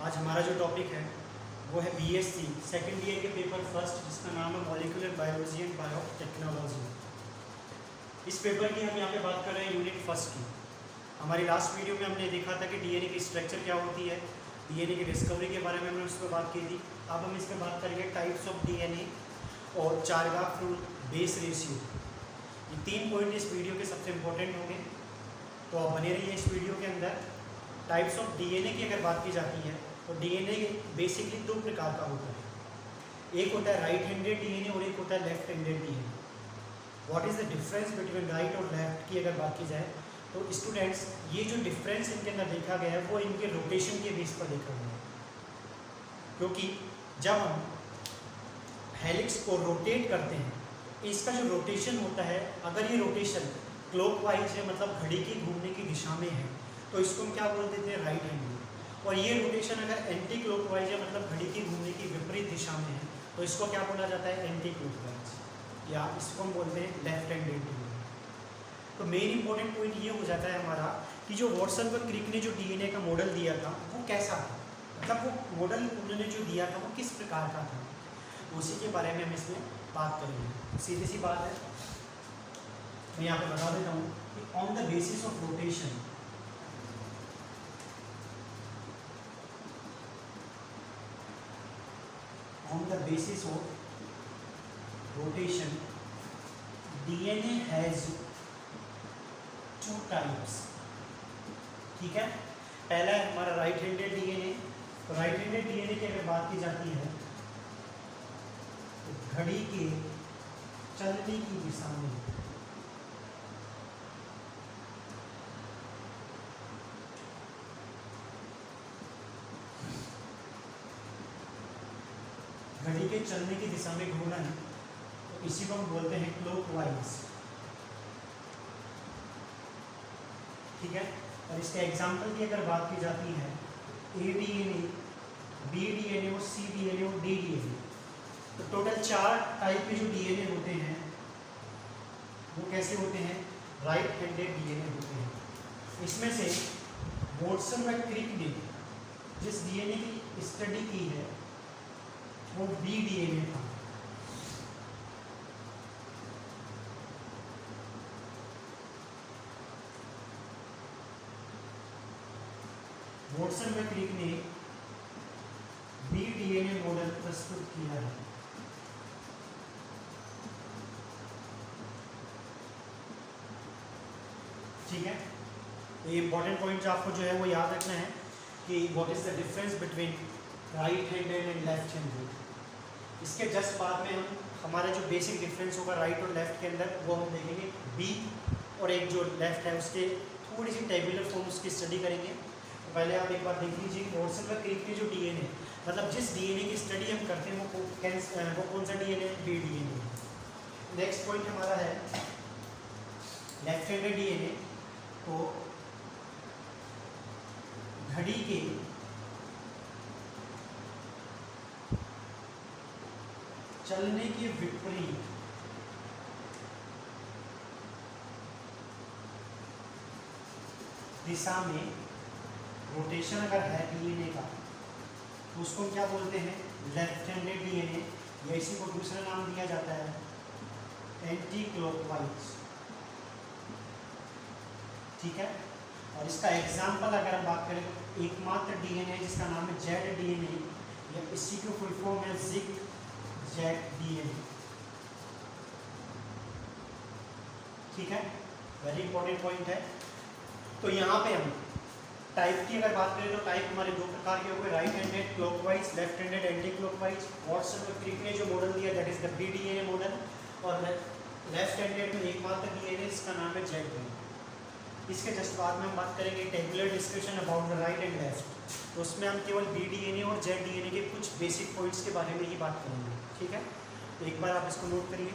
आज हमारा जो टॉपिक है वो है बीएससी सेकेंड ईयर के पेपर फर्स्ट, जिसका नाम है मॉलिक्यूलर बायोलॉजी एंड बायोटेक्नोलॉजी। इस पेपर की हम यहाँ पे बात कर रहे हैं यूनिट फर्स्ट की। हमारी लास्ट वीडियो में हमने देखा था कि डीएनए की स्ट्रक्चर क्या होती है, डीएनए की डिस्कवरी के बारे में हमने उस पर बात की थी। अब हम इस पर बात करेंगे टाइप्स ऑफ डीएनए और चार्गाफ रूल, बेस रेशियो। ये 3 पॉइंट इस वीडियो के सबसे इम्पोर्टेंट होंगे, तो आप बने रहिए इस वीडियो के अंदर। टाइप्स ऑफ डीएनए की अगर बात की जाती है तो डीएनए बेसिकली 2 प्रकार का होता है। एक होता है राइट हैंडेड डीएनए और एक होता है left handed DNA. What is the difference between right और लेफ्ट की अगर बात की जाए तो स्टूडेंट्स, ये जो डिफरेंस इनके अंदर देखा गया है वो इनके रोटेशन के बेस पर देखा गया है। क्योंकि जब हम हेलिक्स को रोटेट करते हैं, इसका जो रोटेशन होता है, अगर ये रोटेशन क्लॉकवाइज है मतलब घड़ी की घूमने की दिशा में है तो इसको हम क्या बोल देते हैं, राइट हैंडेड। और ये रोटेशन अगर एंटी क्लॉकवाइज है मतलब घड़ी की घूमने की विपरीत दिशा में है तो इसको क्या बोला जाता है, एंटी क्लॉकवाइज, या इसको हम बोलते हैं लेफ्ट हैंडेड डीएनए। तो मेन इंपॉर्टेंट पॉइंट ये हो जाता है हमारा कि जो वॉटसन व क्रिक ने जो डीएनए का मॉडल दिया था वो कैसा था, मतलब वो मॉडल उन्होंने जो दिया था वो किस प्रकार का था, उसी के बारे में हम इसमें बात करेंगे। सीधी सी बात है, मैं यहाँ पे बता देता हूँ कि on the basis of rotation, on the basis of rotation, DNA has 2 types। ठीक है, पहला है हमारा राइट हैंडेड डीएनए। तो राइट हैंडेड डीएनए की अगर बात की जाती है तो घड़ी के चलने की दिशा में घड़ी के चलने की दिशा में घूर्णन, तो इसी को हम बोलते हैं क्लॉकवाइज। ठीक है, और इसके एग्जाम्पल की अगर बात की जाती है, ए डीएनए, बी डीएनए और सी डीएनए और डी डीएनए। तो टोटल 4 टाइप के जो डीएनए होते हैं वो कैसे होते हैं, राइट हैंडेड डीएनए होते हैं। इसमें से वॉटसन व क्रिक ने जिस डीएनए की स्टडी की है वो बी डीएनए था। वॉटसन व क्रिक ने बी डीएनए मॉडल प्रस्तुत किया है। ठीक है, तो ये इंपॉर्टेंट पॉइंट आपको जो है वो याद रखना है कि what is the difference between right handed and left handed. इसके जस्ट बाद में हम हमारा जो बेसिक डिफरेंस होगा राइट और लेफ्ट के अंदर वो हम देखेंगे। बी और एक जो लेफ्ट है उसके थोड़ी सी टेबुलर फॉर्म उसकी स्टडी करेंगे। तो पहले आप एक बार देख लीजिए वॉटसन व क्रिक के जो डीएनए, मतलब जिस डीएनए की स्टडी हम करते हैं वो कौन सा डीएनए है, बी डीएनए। नेक्स्ट पॉइंट हमारा है लेफ्ट हैंडेड डीएनए। तो घड़ी के चलने के विपरीत दिशा में रोटेशन अगर है डीएनए का तो उसको क्या बोलते हैं, लेफ्ट हैंडेड डीएनए, या इसी को दूसरा नाम दिया जाता है एंटी क्लॉकवाइज। ठीक है, और इसका एग्जाम्पल अगर हम बात करें तो एकमात्र डीएनए जिसका नाम है जेड डीएनए, या इसी को फुल फॉर्म है जिग जेड डीएनए। ठीक है, वेरी इंपॉर्टेंट पॉइंट है। तो यहाँ पे हम टाइप की अगर बात करें तो टाइप हमारे 2 प्रकार के हो गए, right handed clockwise, left handed anticlockwise. Watson व क्रिक ने जो मॉडल दिया that is the B DNA model, और लेफ्ट हैंडेड में एकमात्र डीएनए जिसका नाम है जेड डीएनए। इसके जस्ट बाद में हम बात करेंगे tabular discussion about the right and left. तो उसमें हम केवल बी डीएनए और जेड डीएनए के कुछ बेसिक पॉइंट्स के बारे में ही बात करेंगे। ठीक है, तो एक बार आप इसको नोट करिए।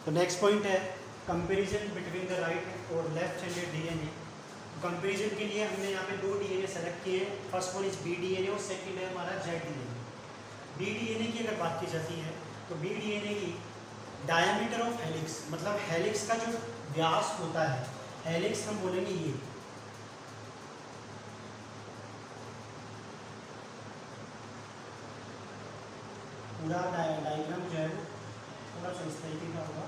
तो नेक्स्ट पॉइंट है कंपैरिजन बिटवीन द राइट और लेफ्ट हैंडेड डीएनए। कंपैरिजन के लिए हमने यहाँ पे 2 डीएनए सेलेक्ट किए हैं। First one is B DNA और सेकंड है हमारा जेड डीएनए। बी डीएनए की अगर बात की जाती है तो बी डीएनए की डायमीटर ऑफ हेलिक्स, मतलब हेलिक्स का जो व्यास होता है हेलिक्स हम बोलेंगे ये, पूरा डायग्राम जो है वो थोड़ा सा इस तरीके का होगा।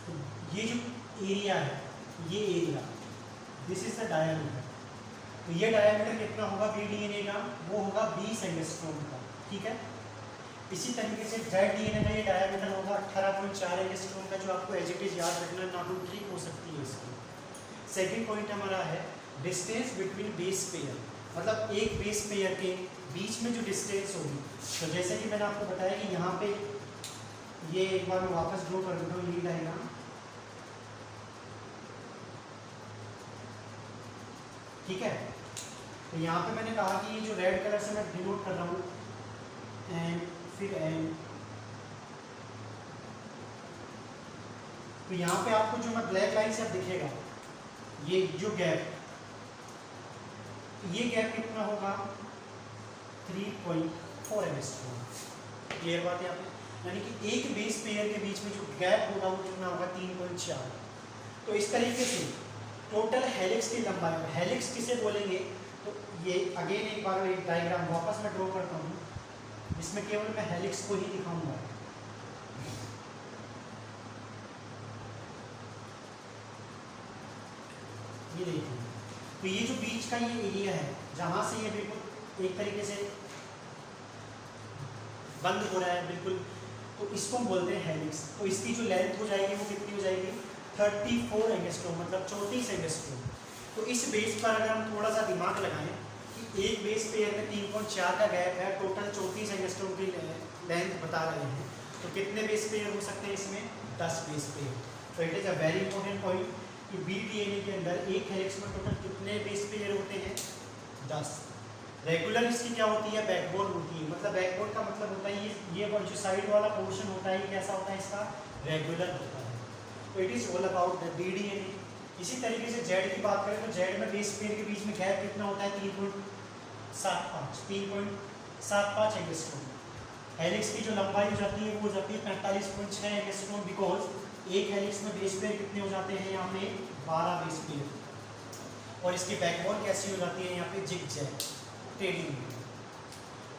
तो ये जो एरिया है, ये area, this is the diameter. तो ये डायमीटर कितना होगा BDNA का, वो होगा 20 एंगस्ट्रॉम का, ठीक है। इसी तरीके से ZDNA का ये डायमीटर होगा 18.4 एंगस्ट्रॉम का, जो आपको एज इट इज याद रखना, ना कोई ट्रिक हो सकती है इसकी। सेकेंड पॉइंट हमारा है डिस्टेंस बिटवीन बेस पेयर, मतलब एक बेस पेयर के बीच में जो डिस्टेंस होगी। तो जैसे कि मैंने आपको बताया कि यहाँ पे ये एक बार मैं वापस ड्रॉ कर देता हूँ ये डायग्राम, ठीक है। तो यहाँ पे मैंने कहा कि ये जो रेड कलर से मैं डिनोट कर रहा हूँ एंड फिर एंड, तो यहाँ पे आपको जो मैं ब्लैक लाइन से अब दिखेगा ये जो गैप, ये गैप कितना होगा 3.4 एंगस्ट्रॉम। क्लियर बात है यहाँ पे, यानी कि एक बेस पेयर के बीच में जो गैप होगा वो कितना होगा 3.4। तो इस तरीके से टोटल हेलिक्स की लंबाई, हेलिक्स किसे बोलेंगे, तो ये अगेन एक बार एक डायग्राम वापस मैं ड्रॉ करता हूँ, इसमें केवल मैं हेलिक्स को ही दिखाऊंगा। ये देखिए, तो ये जो बीच का ये एरिया है जहाँ से ये बिल्कुल एक तरीके से बंद हो रहा है बिल्कुल, तो इसको हम बोलते हैं हेलिक्स। तो इसकी जो लेंथ हो जाएगी वो कितनी हो जाएगी 34 एंगस्ट्रॉम, मतलब 34 एंगस्ट्रॉम। तो इस बेस पर अगर हम थोड़ा सा दिमाग लगाएं कि एक बेस पेयर में 3.4 का गैप है, टोटल 34 एंगस्ट्रॉम की लेंथ बता रहे हैं, तो कितने बेस पेयर हो सकते हैं इसमें 10 बेस पेयर। तो it is a very important point कि BDNA के अंदर एक हेलिक्स में टोटल कितने बेस पेयर होते हैं 10। रेगुलर इसकी क्या होती है, बैकबोन होती है, मतलब बैकबोन का मतलब होता है ये जो साइड वाला पोर्शन होता है कैसा होता है, इसका रेगुलर होता है। तो it is all about the BDNA। इसी तरीके से जेड की बात करें तो जेड में बेस पेयर के बीच में गैप कितना होता है 3.75 एंगस्ट्रॉम। हेलिक्स की जो लंबाई हो जाती है वो हो जाती है 45.6 एंगस्ट्रॉम, बिकॉज एक हेलिक्स में बेस पेयर कितने हो जाते हैं यहाँ पे 12 बेस पेयर, और इसकी बैकबोन कैसी हो जाती है यहाँ पे जिग जैग टेढ़ी।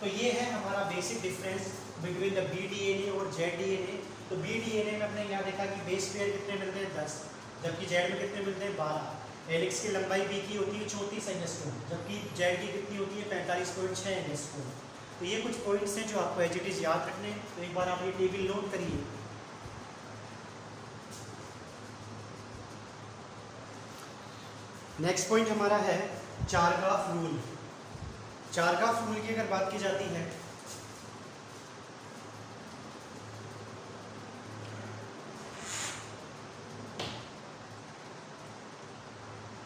तो ये है हमारा basic difference between the BDNA और ZDNA। तो BDNA में अपने यहाँ देखा कि बेस पेयर कितने मिलते हैं 10, जबकि जेड में कितने मिलते हैं 12। हेलिक्स की लंबाई B की होती है 34 एंगस्ट्रॉम, जबकि जेड की कितनी होती है 45.6 एंगस्ट्रॉम। तो ये कुछ पॉइंट्स हैं जो आपको एज इट इज़ याद रखने हैं। तो एक बार आप ये टेबल नोट करिए। नेक्स्ट पॉइंट हमारा है चारगाफ रूल। चारगाफ रूल की अगर बात की जाती है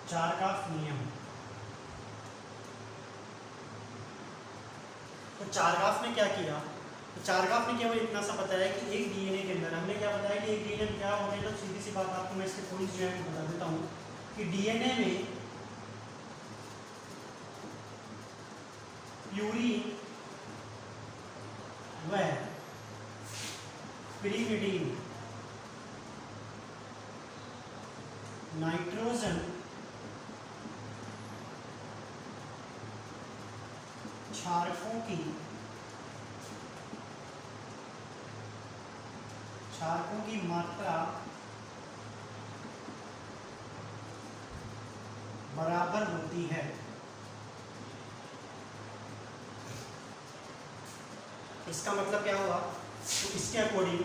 चारगाफ नियम, तो चारगाफ ने क्या किया, तो चारगाफ ने केवल इतना सा बताया कि एक DNA के अंदर, हमने क्या बताया कि एक DNA में क्या होगा, तो सीधी सी बात आपको मैं इसके पॉइंट्स जो है बता देता हूँ कि DNA में प्यूरीन व पिरिमिडीन, नाइट्रोजन, क्षारकों की मात्रा बराबर होती है। इसका मतलब क्या हुआ, तो इसके अकॉर्डिंग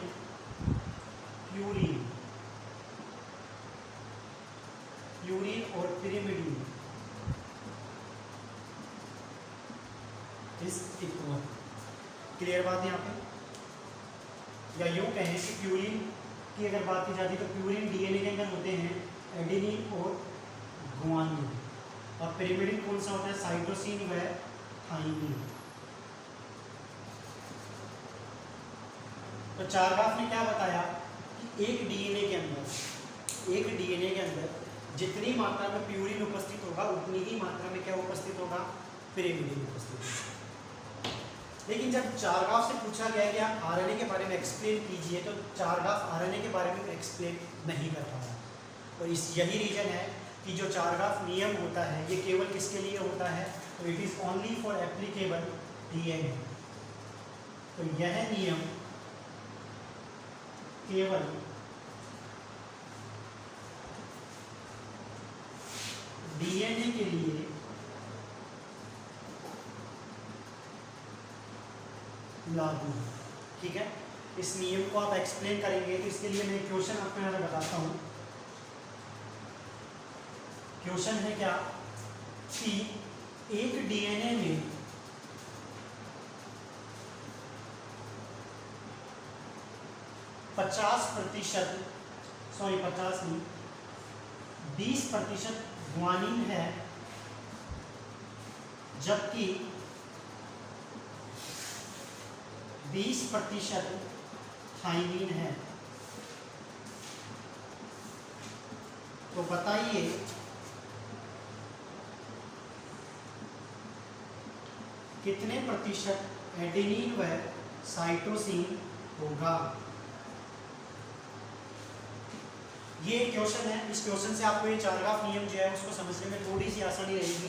प्यूरीन और पिरिमिडीन इज इक्वल। क्लियर बात है यहाँ पे, या यूँ कहें कि प्यूरीन की अगर बात की जाती है तो प्यूरीन DNA के अंदर होते हैं एडेनिन और गुआनिन, और पिरिमिडीन कौन सा होता है साइटोसिन व थाइमिन। तो चारगाफ ने क्या बताया कि एक DNA के अंदर जितनी मात्रा में प्यूरीन उपस्थित होगा उतनी ही मात्रा में क्या उपस्थित होगा, पिरिमिडीन उपस्थित होगा। लेकिन जब चारगाफ से पूछा गया कि आप RNA के बारे में एक्सप्लेन कीजिए, तो चारगाफ RNA के बारे में एक्सप्लेन नहीं कर पाया। और इस यही रीजन है कि जो चारग्राफ नियम होता है ये केवल किसके लिए होता है, तो it is only for applicable DNA. तो यह नियम केवल डीएनए के लिए लागू है। ठीक है, इस नियम को आप एक्सप्लेन करेंगे तो इसके लिए मैं क्वेश्चन आपको यहाँ पे बताता हूँ। क्वेश्चन है क्या कि एक डीएनए में 20% ग्वानिन है, जबकि 20% थाइमिन है। तो बताइए कितने प्रतिशत एडेनिन व साइटोसिन होगा। ये क्वेश्चन है, इस क्वेश्चन से आपको ये चारग्राफ नियम जो है उसको समझने में थोड़ी सी आसानी रहेगी।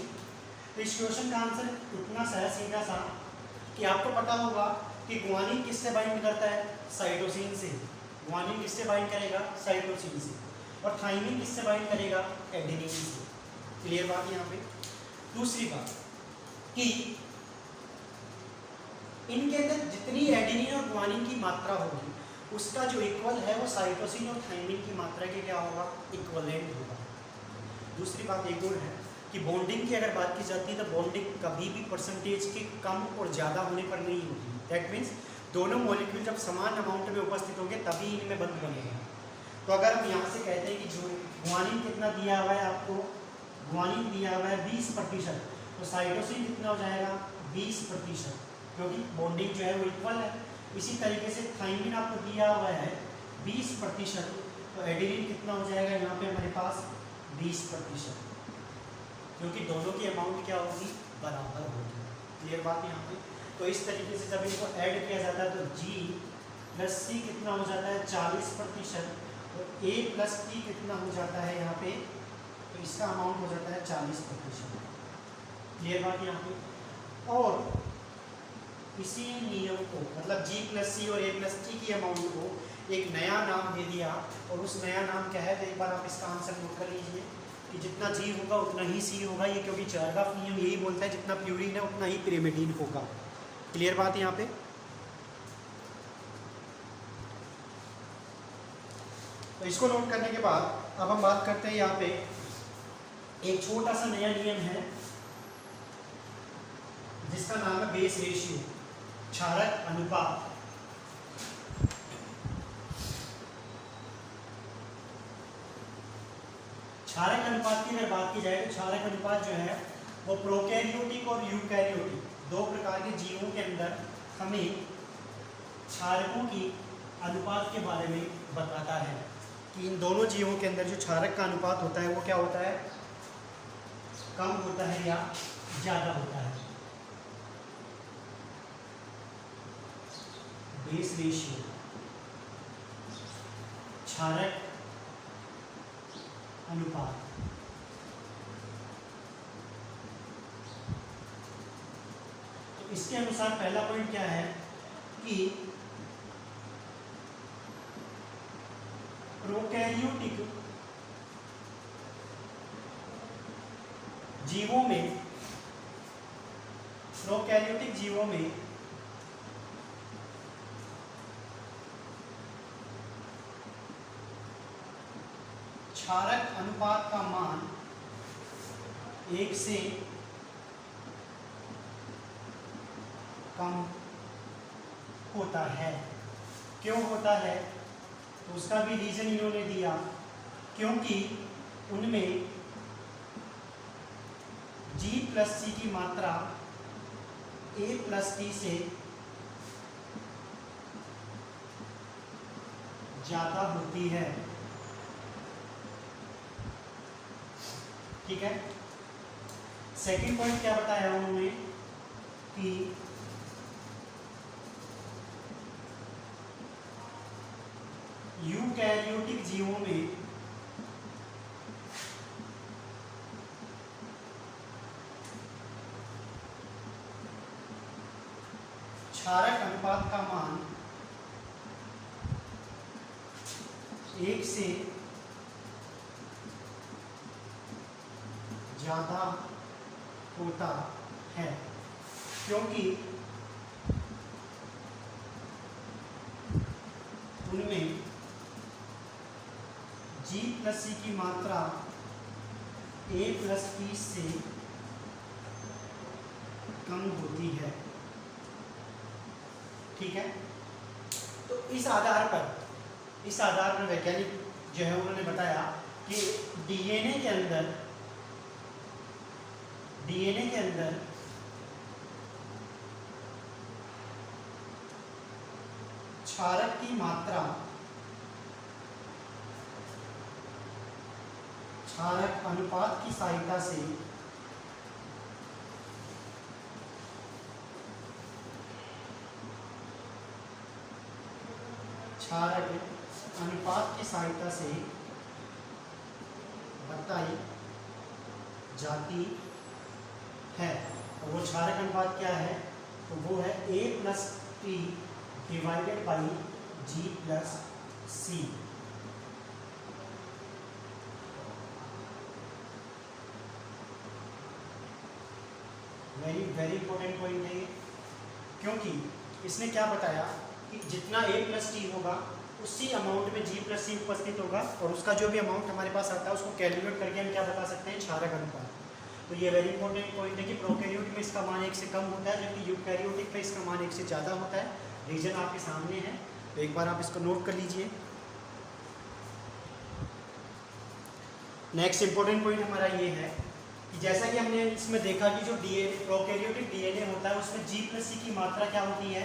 तो इस क्वेश्चन का आंसर इतना सा है, सीधा सा, कि आपको पता होगा कि ग्वानिन किससे बाइंड करता है, साइटोसिन से। ग्वानिन किससे बाइंड करेगा, साइटोसिन से। और थाइमिन किससे बाइंड करेगा, एडेनिन से। क्लियर बात यहाँ पे। दूसरी बात कि इनके अंदर जितनी एडेनिन और ग्वानिन की मात्रा होगी उसका जो इक्वल है वो साइटोसिन और थाइमिन की मात्रा के क्या होगा, इक्वलेंट होगा। दूसरी बात एक और है कि बॉन्डिंग की अगर बात की जाती है तो बॉन्डिंग कभी भी परसेंटेज के कम और ज़्यादा होने पर नहीं होगी। दैट मीन्स दोनों मॉलिक्यूल जब समान अमाउंट में उपस्थित होंगे तभी इनमें बंध बनेगा। तो अगर हम यहाँ से कहते हैं कि जो ग्वानिन कितना दिया हुआ है आपको, ग्वानिन दिया हुआ है 20%, तो साइटोसिन कितना हो जाएगा, 20%, क्योंकि बॉन्डिंग जो है वो इक्वल है। इसी तरीके से थाइमिन आपको दिया हुआ है 20%, तो एडेनिन कितना हो जाएगा यहाँ पे हमारे पास 20%, क्योंकि दोनों की अमाउंट क्या होगी, बराबर होगी। क्लियर बात यहाँ पे। तो इस तरीके से जब इनको ऐड किया जाता है तो G प्लस C कितना हो जाता है 40%, और A प्लस T कितना हो जाता है यहाँ पे, तो इसका अमाउंट हो जाता है 40%। क्लियर बात यहाँ पे। और इसी नियम को मतलब G प्लस C और A प्लस T की अमाउंट को एक नया नाम दे दिया, और उस नया नाम क्या है, तो एक बार आप इसका आंसर नोट कर लीजिए कि जितना G होगा उतना ही C होगा। ये क्योंकि चारग्राफ नियम यही बोलता है जितना प्यूरिन है उतना ही पिरिमिडिन होगा। क्लियर बात यहाँ पे। तो इसको नोट करने के बाद अब हम बात करते हैं यहाँ पे एक छोटा सा नया नियम है जिसका नाम है बेस रेशियो, क्षारक अनुपात। क्षारक अनुपात की अगर बात की जाए तो क्षारक अनुपात जो है वो प्रोकैरियोटिक और यूकैरियोटिक दो प्रकार के जीवों के अंदर हमें क्षारकों की अनुपात के बारे में बताता है कि इन दोनों जीवों के अंदर जो क्षारक का अनुपात होता है वो क्या होता है, कम होता है या ज़्यादा होता है। बेस रेशियो, क्षारक अनुपात। तो इसके अनुसार पहला पॉइंट क्या है कि प्रोकैरियोटिक जीवों में, प्रोकैरियोटिक जीवों में क्षारक अनुपात का मान 1 से कम होता है। क्यों होता है, तो उसका भी रीजन इन्होंने दिया, क्योंकि उनमें G प्लस C की मात्रा A प्लस T से ज़्यादा होती है। ठीक है। सेकंड पॉइंट क्या बताया उन्होंने कि यूकैरियोटिक जीवों में क्षारक अनुपात का मान 1 से ज़्यादा होता है, क्योंकि उनमें G+C की मात्रा A+P से कम होती है। ठीक है, तो इस आधार पर वैज्ञानिक जो है उन्होंने बताया कि डीएनए के अंदर क्षारक की मात्रा क्षारक अनुपात की सहायता से बताई जाती है। और वो क्षारक अनुपात क्या है? तो वो है A+P divided by G+C। Very important point है ये, क्योंकि इसने क्या बताया कि जितना A+T होगा उसी अमाउंट में G+C उपस्थित होगा, और उसका जो भी अमाउंट हमारे पास आता है उसको कैलकुलेट करके हम क्या बता सकते हैं? क्षारक अनुपात। तो ये वेरी इंपॉर्टेंट पॉइंट है कि प्रोकैरियोटिक में इसका मान 1 से कम होता है, जबकि यूकैरियोटिक में इसका मान 1 से ज़्यादा होता है। रीजन आपके सामने है, तो एक बार आप इसको नोट कर लीजिए। नेक्स्ट इंपॉर्टेंट पॉइंट हमारा ये है कि जैसा कि हमने इसमें देखा कि जो प्रोकैरियोटिक डीएनए होता है उसमें G+C की मात्रा क्या होती है?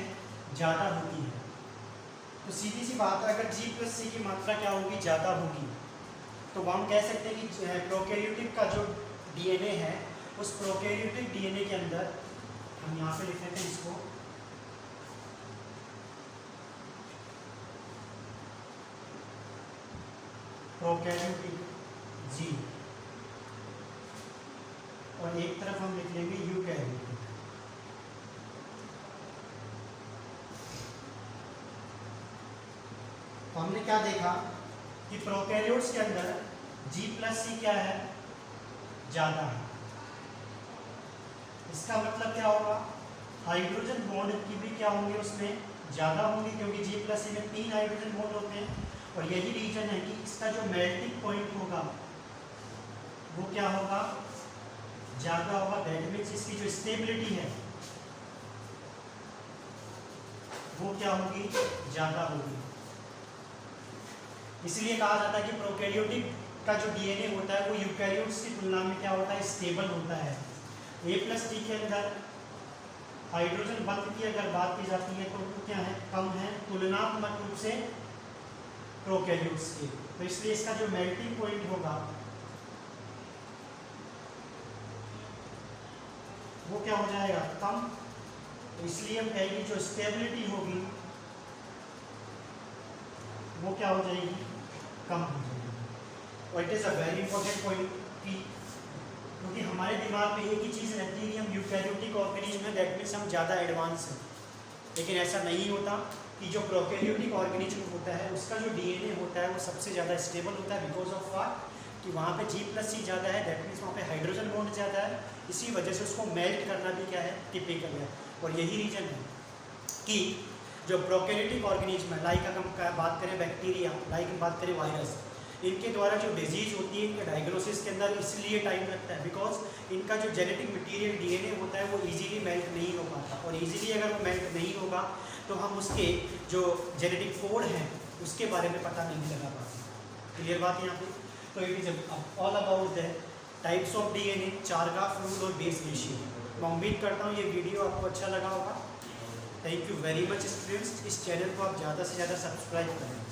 ज़्यादा होती है। तो सीधी सी बात है, अगर G+C की मात्रा क्या होगी? ज़्यादा होगी, तो हम कह सकते हैं कि प्रोकैरियोटिक का जो डीएनए है उस प्रोकैरियोटिक डीएनए के अंदर, हम यहाँ पे लिख लेते हैं इसको, प्रोकैरियोटिक G, और एक तरफ हम लिख लेंगे यूकैरियोटिक। तो हमने क्या देखा कि प्रोकैरियोट्स के अंदर G+C क्या है? ज़्यादा है। इसका मतलब क्या होगा? हाइड्रोजन बॉन्ड की भी क्या होंगे? उसमें ज़्यादा होंगे, क्योंकि G+C में 3 हाइड्रोजन बॉन्ड होते हैं। और यही रीजन है कि इसका जो मेल्टिंग पॉइंट होगा वो क्या होगा? ज़्यादा होगा। दैट मीन्स इसकी जो स्टेबिलिटी है वो क्या होगी? ज़्यादा होगी। इसलिए कहा जाता है कि प्रोकैरियोटिक का जो डीएनए होता है वो यूकैरियोट्स की तुलना में क्या होता है? स्टेबल होता है। A+T के अंदर हाइड्रोजन बंध की अगर बात की जाती है तो वो क्या है? कम है तुलनात्मक रूप से प्रोकैरियोट्स के। तो इसलिए इसका जो मेल्टिंग पॉइंट होगा वो क्या हो जाएगा? कम। तो इसलिए हम कहेंगे जो स्टेबिलिटी होगी वो क्या हो जाएगी? कम हो जाएगी। और it is a very important point कि क्योंकि हमारे दिमाग में एक ही चीज़ रहती है कि हम यूकैरियोटिक ऑर्गेनिज्म में, दैट मीन्स हम ज़्यादा एडवांस हैं। लेकिन ऐसा नहीं होता कि जो प्रोकैरियोटिक ऑर्गेनिज्म होता है उसका जो डीएनए होता है वो सबसे ज़्यादा स्टेबल होता है, बिकॉज ऑफ व्हाट? कि वहाँ पे G+C ज़्यादा है, दैट मीन्स वहाँ पे हाइड्रोजन बॉन्ड ज़्यादा है। इसी वजह से उसको मेल्ट करना भी क्या है? टिपिकल है। और यही रीजन है कि जो प्रोकैरियोटिक ऑर्गेनिज्म है, लाइक अगर हम बात करें बैक्टीरिया, लाइक हम बात करें वायरस, इनके द्वारा जो डिजीज होती है इनके डायग्नोसिस के अंदर इसलिए टाइम लगता है बिकॉज इनका जो जेनेटिक मटेरियल डीएनए होता है वो इजीली मेल्ट नहीं हो पाता। और इजीली अगर वो मेल्ट नहीं होगा तो हम उसके जो जेनेटिक कोड हैं उसके बारे में पता नहीं लगा पाते। क्लियर बात यहाँ पे? तो it is all about the types of DNA, Chargaff rule और बेस रेशियो। मैं उम्मीद करता हूँ ये वीडियो आपको अच्छा लगा होगा। Thank you very much students. इस चैनल को आप ज़्यादा से ज़्यादा सब्सक्राइब करें।